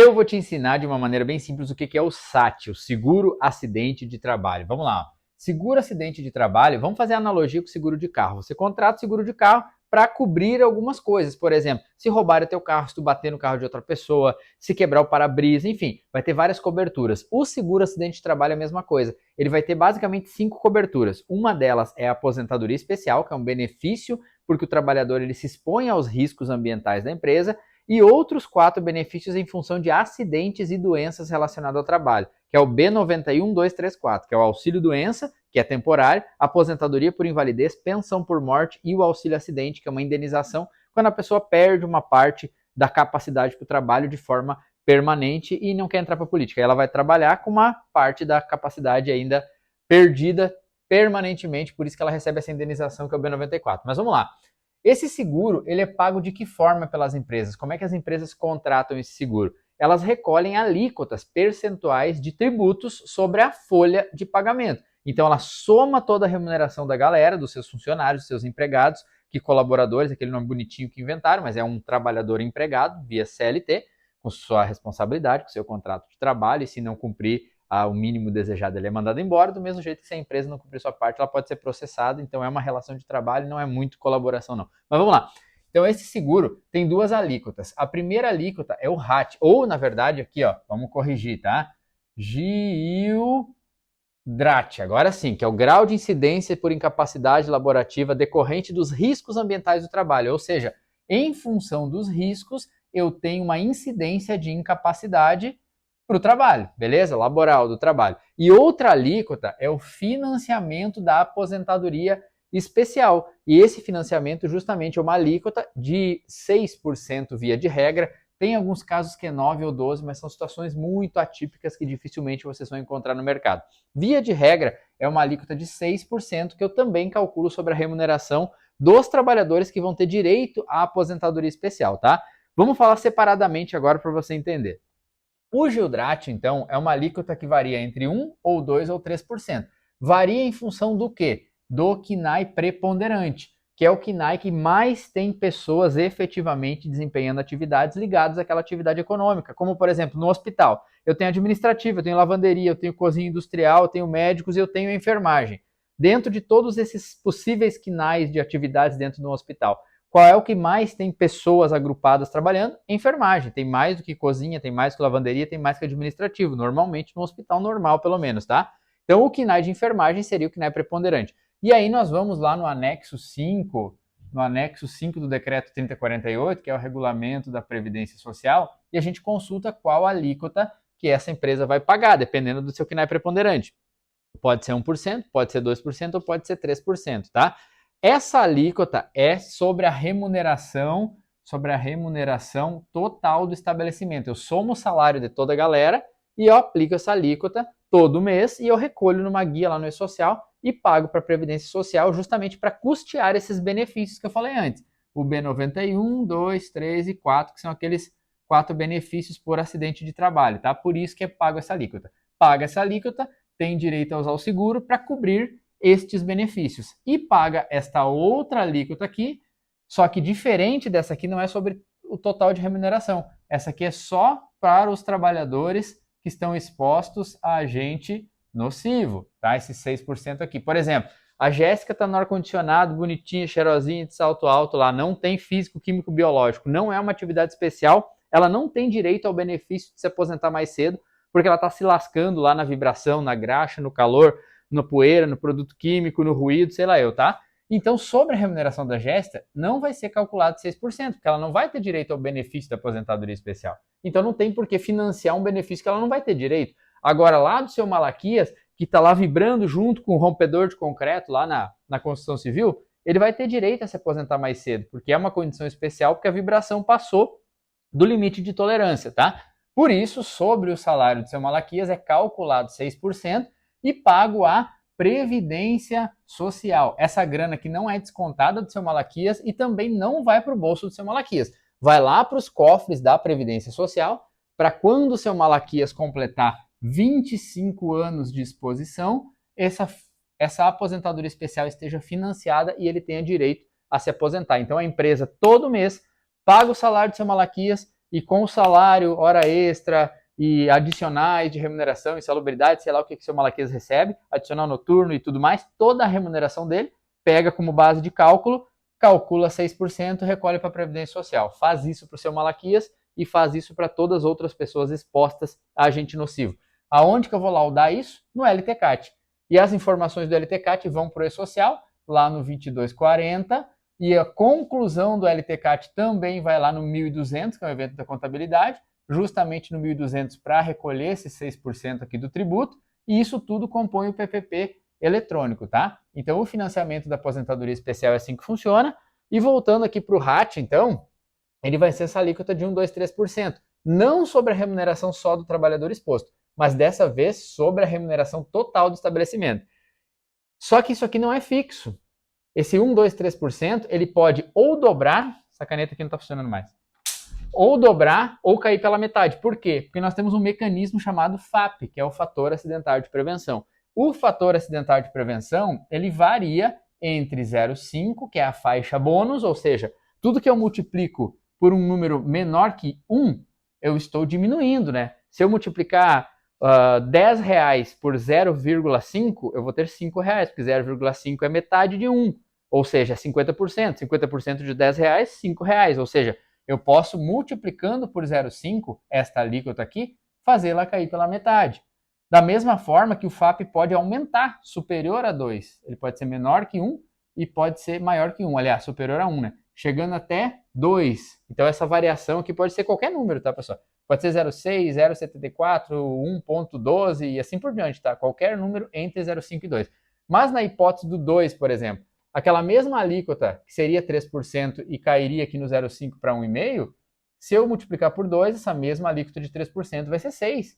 Eu vou te ensinar de uma maneira bem simples o que é o SAT, o Seguro Acidente de Trabalho. Vamos lá. Seguro Acidente de Trabalho, vamos fazer analogia com o seguro de carro. Você contrata o seguro de carro para cobrir algumas coisas. Por exemplo, se roubar o teu carro, se tu bater no carro de outra pessoa, se quebrar o para-brisa, enfim, vai ter várias coberturas. O Seguro Acidente de Trabalho é a mesma coisa. Ele vai ter basicamente 5 coberturas. Uma delas é a aposentadoria especial, que é um benefício porque o trabalhador ele se expõe aos riscos ambientais da empresa, e outros 4 benefícios em função de acidentes e doenças relacionados ao trabalho, que é o B91, 2, 3, 4, que é o auxílio-doença, que é temporário, aposentadoria por invalidez, pensão por morte e o auxílio-acidente, que é uma indenização quando a pessoa perde uma parte da capacidade para o trabalho de forma permanente e não quer entrar para a política. Aí ela vai trabalhar com uma parte da capacidade ainda perdida permanentemente, por isso que ela recebe essa indenização que é o B94. Mas vamos lá. Esse seguro, ele é pago de que forma pelas empresas? Como é que as empresas contratam esse seguro? Elas recolhem alíquotas percentuais de tributos sobre a folha de pagamento. Então ela soma toda a remuneração da galera, dos seus funcionários, dos seus empregados, que colaboradores, aquele nome bonitinho que inventaram, mas é um trabalhador empregado via CLT, com sua responsabilidade, com seu contrato de trabalho, e se não cumprir o mínimo desejado, ele é mandado embora, do mesmo jeito que se a empresa não cumprir sua parte, ela pode ser processada, então é uma relação de trabalho, não é muito colaboração não. Mas vamos lá. Então esse seguro tem 2 alíquotas. A primeira alíquota é o RAT, ou na verdade aqui, ó, vamos corrigir, tá? GILDRAT, agora sim, que é o grau de incidência por incapacidade laborativa decorrente dos riscos ambientais do trabalho, ou seja, em função dos riscos, eu tenho uma incidência de incapacidade para o trabalho, beleza? Laboral do trabalho. E outra alíquota é o financiamento da aposentadoria especial. E esse financiamento justamente é uma alíquota de 6% via de regra. Tem alguns casos que é 9 ou 12, mas são situações muito atípicas que dificilmente vocês vão encontrar no mercado. Via de regra, é uma alíquota de 6% que eu também calculo sobre a remuneração dos trabalhadores que vão ter direito à aposentadoria especial, tá? Vamos falar separadamente agora para você entender. O Gildrat, então, é uma alíquota que varia entre 1 ou 2 ou 3%. Varia em função do quê? Do KNAI preponderante, que é o KNAI que mais tem pessoas efetivamente desempenhando atividades ligadas àquela atividade econômica, como, por exemplo, no hospital. Eu tenho administrativa, eu tenho lavanderia, eu tenho cozinha industrial, eu tenho médicos e eu tenho enfermagem. Dentro de todos esses possíveis KNAIs de atividades dentro do hospital, qual é o que mais tem pessoas agrupadas trabalhando? Enfermagem. Tem mais do que cozinha, tem mais que lavanderia, tem mais que administrativo. Normalmente no hospital normal, pelo menos, tá? Então o KNAI de enfermagem seria o KNAI preponderante. E aí nós vamos lá no anexo 5, do decreto 3048, que é o regulamento da Previdência Social, e a gente consulta qual alíquota que essa empresa vai pagar, dependendo do seu KNAI preponderante. Pode ser 1%, pode ser 2% ou pode ser 3%, tá? Essa alíquota é sobre a remuneração total do estabelecimento. Eu somo o salário de toda a galera e eu aplico essa alíquota todo mês e eu recolho numa guia lá no E-Social e pago para a Previdência Social justamente para custear esses benefícios que eu falei antes. O B91, 2, 3 e 4, que são aqueles 4 benefícios por acidente de trabalho, tá? Por isso que é pago essa alíquota. Paga essa alíquota, tem direito a usar o seguro para cobrir estes benefícios. E paga esta outra alíquota aqui, só que diferente dessa aqui, não é sobre o total de remuneração. Essa aqui é só para os trabalhadores que estão expostos a agente nocivo, tá? Esses 6% aqui. Por exemplo, a Jéssica está no ar-condicionado, bonitinha, cheirosinha, de salto alto lá, não tem físico, químico, biológico, não é uma atividade especial, ela não tem direito ao benefício de se aposentar mais cedo, porque ela está se lascando lá na vibração, na graxa, no calor, na poeira, no produto químico, no ruído, sei lá eu, tá? Então, sobre a remuneração da Jéssica, não vai ser calculado 6%, porque ela não vai ter direito ao benefício da aposentadoria especial. Então, não tem por que financiar um benefício que ela não vai ter direito. Agora, lá do seu Malaquias, que está lá vibrando junto com o rompedor de concreto lá na construção civil, ele vai ter direito a se aposentar mais cedo, porque é uma condição especial, porque a vibração passou do limite de tolerância, tá? Por isso, sobre o salário do seu Malaquias é calculado 6%, e pago a Previdência Social. Essa grana que não é descontada do seu Malaquias e também não vai para o bolso do seu Malaquias. Vai lá para os cofres da Previdência Social, para quando o seu Malaquias completar 25 anos de exposição, essa aposentadoria especial esteja financiada e ele tenha direito a se aposentar. Então a empresa todo mês paga o salário do seu Malaquias e com o salário, hora extra e adicionais de remuneração, insalubridade, sei lá o que o seu Malaquias recebe, adicional noturno e tudo mais, toda a remuneração dele, pega como base de cálculo, calcula 6%, recolhe para a Previdência Social. Faz isso para o seu Malaquias e faz isso para todas as outras pessoas expostas a agente nocivo. Aonde que eu vou laudar isso? No LTCAT. E as informações do LTCAT vão para o E-Social, lá no 2240, e a conclusão do LTCAT também vai lá no 1.200, que é o evento da contabilidade, justamente no 1.200 para recolher esses 6% aqui do tributo, e isso tudo compõe o PPP eletrônico, tá? Então, o financiamento da aposentadoria especial é assim que funciona. E voltando aqui para o RAT, então, ele vai ser essa alíquota de 1, 2, 3%. Não sobre a remuneração só do trabalhador exposto, mas dessa vez sobre a remuneração total do estabelecimento. Só que isso aqui não é fixo. Esse 1, 2, 3%, ele pode ou dobrar, essa caneta aqui não está funcionando mais, ou dobrar ou cair pela metade. Por quê? Porque nós temos um mecanismo chamado FAP, que é o fator acidentário de prevenção. O fator acidentário de prevenção, ele varia entre 0,5, que é a faixa bônus, ou seja, tudo que eu multiplico por um número menor que 1, eu estou diminuindo, né? Se eu multiplicar 10 reais por 0,5, eu vou ter 5 reais, porque 0,5 é metade de 1, ou seja, 50%. 50% de 10 reais, 5 reais, ou seja, eu posso, multiplicando por 0,5, esta alíquota aqui, fazê-la cair pela metade. Da mesma forma que o FAP pode aumentar, superior a 2. Ele pode ser menor que 1 e pode ser maior que 1, aliás, superior a 1, né? Chegando até 2. Então, essa variação aqui pode ser qualquer número, tá, pessoal? Pode ser 0,6, 0,74, 1,12 e assim por diante, tá? Qualquer número entre 0,5 e 2. Mas na hipótese do 2, por exemplo, aquela mesma alíquota, que seria 3% e cairia aqui no 0,5 para 1,5, se eu multiplicar por 2, essa mesma alíquota de 3% vai ser 6.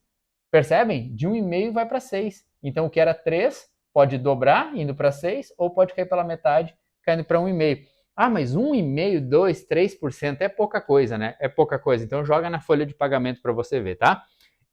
Percebem? De 1,5 vai para 6. Então, o que era 3 pode dobrar, indo para 6, ou pode cair pela metade, caindo para 1,5. Ah, mas 1,5, 2, 3% é pouca coisa, né? É pouca coisa. Então, joga na folha de pagamento para você ver, tá?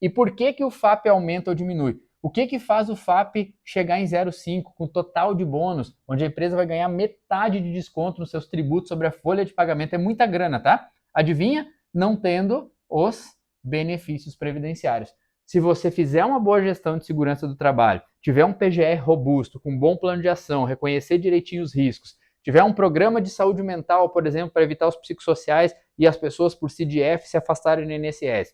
E por que que o FAP aumenta ou diminui? O que que faz o FAP chegar em 0,5 com total de bônus, onde a empresa vai ganhar metade de desconto nos seus tributos sobre a folha de pagamento? É muita grana, tá? Adivinha? Não tendo os benefícios previdenciários. Se você fizer uma boa gestão de segurança do trabalho, tiver um PGR robusto, com um bom plano de ação, reconhecer direitinho os riscos, tiver um programa de saúde mental, por exemplo, para evitar os psicossociais e as pessoas por CDF se afastarem do INSS,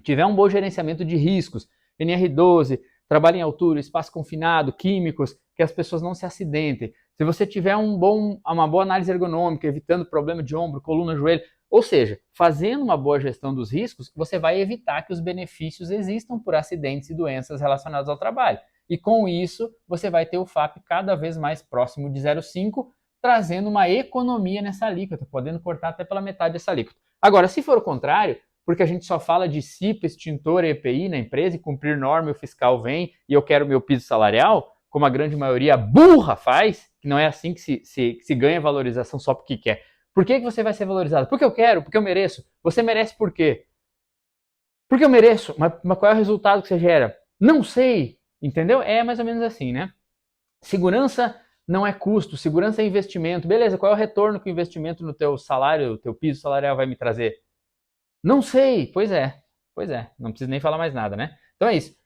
tiver um bom gerenciamento de riscos, NR12, trabalho em altura, espaço confinado, químicos, que as pessoas não se acidentem, se você tiver uma boa análise ergonômica, evitando problema de ombro, coluna, joelho, ou seja, fazendo uma boa gestão dos riscos, você vai evitar que os benefícios existam por acidentes e doenças relacionados ao trabalho. E com isso, você vai ter o FAP cada vez mais próximo de 0,5, trazendo uma economia nessa alíquota, podendo cortar até pela metade dessa alíquota. Agora, se for o contrário, porque a gente só fala de CIPA, extintor e EPI na empresa e cumprir norma e o fiscal vem e eu quero meu piso salarial, como a grande maioria burra faz, que não é assim que se ganha valorização só porque quer. Por que você vai ser valorizado? Porque eu quero, porque eu mereço. Você merece por quê? Porque eu mereço, mas qual é o resultado que você gera? Não sei, entendeu? É mais ou menos assim, né? Segurança não é custo, segurança é investimento. Beleza, qual é o retorno que o investimento no teu salário, o teu piso salarial vai me trazer? Não sei, pois é, não preciso nem falar mais nada, né? Então é isso.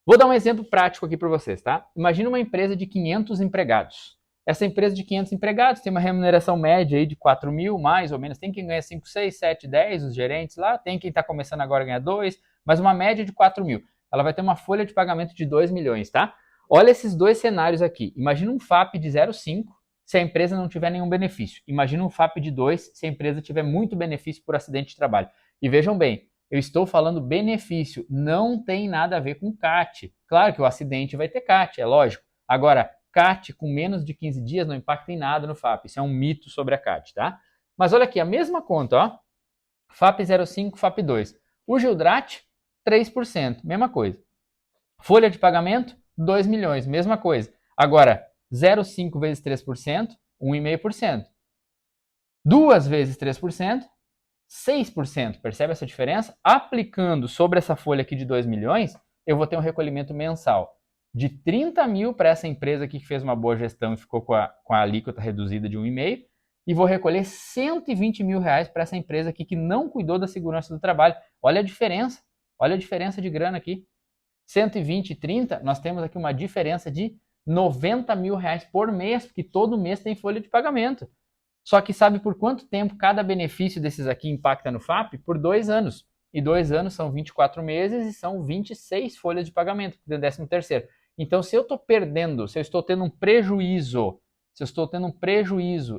Vou dar um exemplo prático aqui para vocês, tá? Imagina uma empresa de 500 empregados. Essa empresa de 500 empregados tem uma remuneração média aí de 4 mil, mais ou menos. Tem quem ganha 5, 6, 7, 10, os gerentes lá. Tem quem está começando agora a ganhar 2, mas uma média de 4 mil. Ela vai ter uma folha de pagamento de 2 milhões, tá? Olha esses dois cenários aqui. Imagina um FAP de 0,5 se a empresa não tiver nenhum benefício. Imagina um FAP de 2 se a empresa tiver muito benefício por acidente de trabalho. E vejam bem, eu estou falando benefício, não tem nada a ver com CAT. Claro que o acidente vai ter CAT, é lógico. Agora, CAT com menos de 15 dias não impacta em nada no FAP. Isso é um mito sobre a CAT, tá? Mas olha aqui, a mesma conta, ó. FAP 0,5, FAP 2. O Gildrate, 3%, mesma coisa. Folha de pagamento, 2 milhões, mesma coisa. Agora, 0,5 vezes 3%, 1,5%. 2 vezes 3%, 6%. Percebe essa diferença? Aplicando sobre essa folha aqui de 2 milhões, eu vou ter um recolhimento mensal de 30 mil para essa empresa aqui que fez uma boa gestão e ficou com a alíquota reduzida de 1,5 e vou recolher 120 mil reais para essa empresa aqui que não cuidou da segurança do trabalho. Olha a diferença de grana aqui. 120 e 30, nós temos aqui uma diferença de 90 mil reais por mês, porque todo mês tem folha de pagamento. Só que sabe por quanto tempo cada benefício desses aqui impacta no FAP? Por 2 anos. E 2 anos são 24 meses e são 26 folhas de pagamento, do 13º. Então, se eu estou perdendo, se eu estou tendo um prejuízo,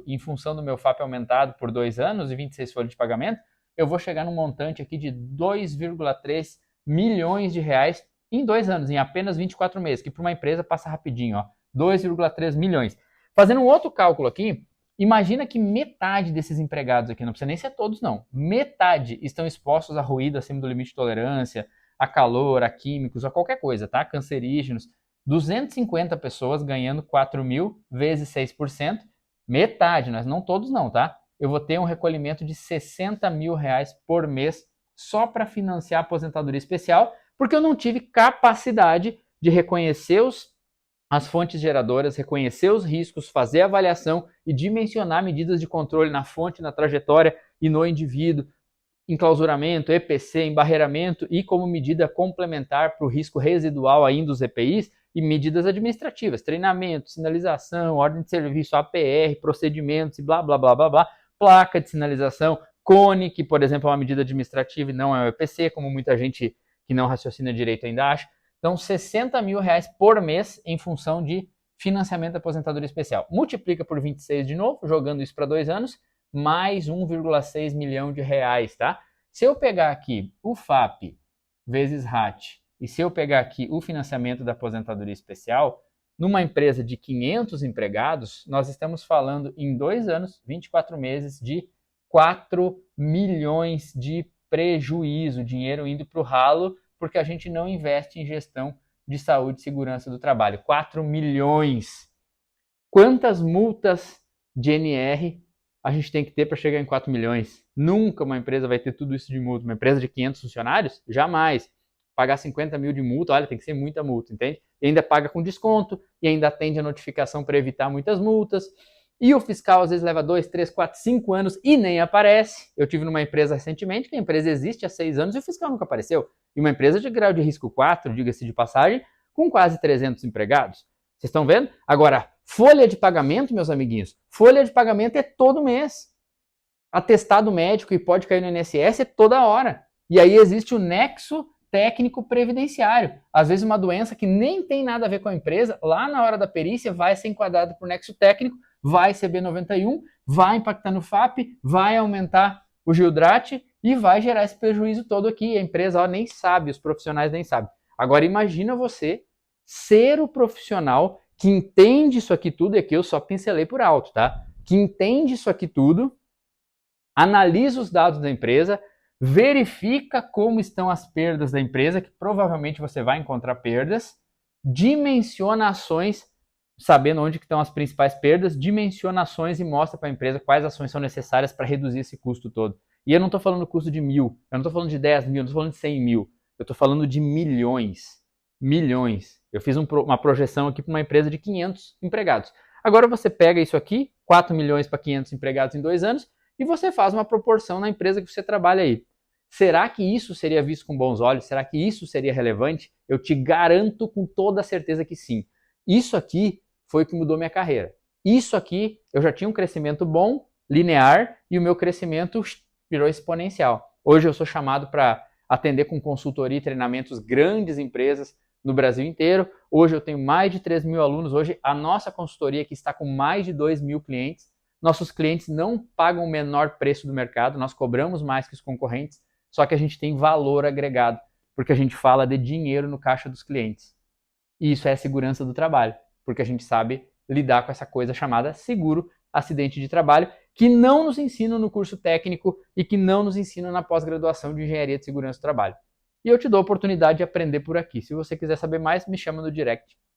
em função do meu FAP aumentado por 2 anos e 26 folhas de pagamento, eu vou chegar num montante aqui de 2,3 milhões de reais em 2 anos, em apenas 24 meses, que para uma empresa passa rapidinho, ó, 2,3 milhões. Fazendo um outro cálculo aqui, imagina que metade desses empregados aqui, não precisa nem ser todos não, metade estão expostos a ruído acima do limite de tolerância, a calor, a químicos, a qualquer coisa, tá? Cancerígenos. 250 pessoas ganhando 4 mil vezes 6%, metade, mas não todos não, tá? Eu vou ter um recolhimento de 60 mil reais por mês só para financiar a aposentadoria especial, porque eu não tive capacidade de reconhecer as fontes geradoras, reconhecer os riscos, fazer avaliação e dimensionar medidas de controle na fonte, na trajetória e no indivíduo, enclausuramento, EPC, embarreiramento e como medida complementar para o risco residual ainda dos EPIs e medidas administrativas, treinamento, sinalização, ordem de serviço, APR, procedimentos e blá, blá, blá, blá, blá, placa de sinalização, cone, que por exemplo é uma medida administrativa e não é um EPC, como muita gente que não raciocina direito ainda acha. Então, 60 mil reais por mês em função de financiamento da aposentadoria especial. Multiplica por 26 de novo, jogando isso para 2 anos, mais 1,6 milhão de reais, tá? Se eu pegar aqui o FAP vezes RAT e se eu pegar aqui o financiamento da aposentadoria especial, numa empresa de 500 empregados, nós estamos falando em 2 anos, 24 meses, de 4 milhões de prejuízo, dinheiro indo para o ralo, porque a gente não investe em gestão de saúde e segurança do trabalho. 4 milhões. Quantas multas de NR a gente tem que ter para chegar em 4 milhões? Nunca uma empresa vai ter tudo isso de multa. Uma empresa de 500 funcionários? Jamais. Pagar 50 mil de multa, olha, tem que ser muita multa, entende? E ainda paga com desconto, e ainda atende a notificação para evitar muitas multas. E o fiscal às vezes leva 2, 3, 4, 5 anos e nem aparece. Eu tive numa empresa recentemente, que a empresa existe há 6 anos e o fiscal nunca apareceu. E uma empresa de grau de risco 4, diga-se de passagem, com quase 300 empregados. Vocês estão vendo? Agora, folha de pagamento, meus amiguinhos, folha de pagamento é todo mês. Atestado médico e pode cair no INSS é toda hora. E aí existe o nexo técnico previdenciário. Às vezes uma doença que nem tem nada a ver com a empresa, lá na hora da perícia vai ser enquadrada por nexo técnico, vai ser B91, vai impactar no FAP, vai aumentar o Gildrate e vai gerar esse prejuízo todo aqui. A empresa nem sabe, os profissionais nem sabem. Agora imagina você ser o profissional que entende isso aqui tudo, e aqui eu só pincelei por alto, tá? Que entende isso aqui tudo, analisa os dados da empresa, verifica como estão as perdas da empresa, que provavelmente você vai encontrar perdas, dimensiona ações, sabendo onde estão as principais perdas, dimensiona ações e mostra para a empresa quais ações são necessárias para reduzir esse custo todo. E eu não estou falando do custo de 1.000, eu não estou falando de 10 mil, eu não estou falando de 100 mil, eu estou falando de milhões. Milhões. Eu fiz uma projeção aqui para uma empresa de 500 empregados. Agora você pega isso aqui, 4 milhões para 500 empregados em 2 anos, e você faz uma proporção na empresa que você trabalha aí. Será que isso seria visto com bons olhos? Será que isso seria relevante? Eu te garanto com toda certeza que sim. Isso aqui foi o que mudou minha carreira. Isso aqui, eu já tinha um crescimento bom, linear, e o meu crescimento virou exponencial. Hoje eu sou chamado para atender com consultoria e treinamentos grandes empresas no Brasil inteiro. Hoje eu tenho mais de 3 mil alunos. Hoje a nossa consultoria aqui está com mais de 2 mil clientes. Nossos clientes não pagam o menor preço do mercado, nós cobramos mais que os concorrentes, só que a gente tem valor agregado, porque a gente fala de dinheiro no caixa dos clientes. E isso é a segurança do trabalho, porque a gente sabe lidar com essa coisa chamada seguro acidente de trabalho, que não nos ensinam no curso técnico e que não nos ensinam na pós-graduação de Engenharia de Segurança do Trabalho. E eu te dou a oportunidade de aprender por aqui. Se você quiser saber mais, me chama no direct.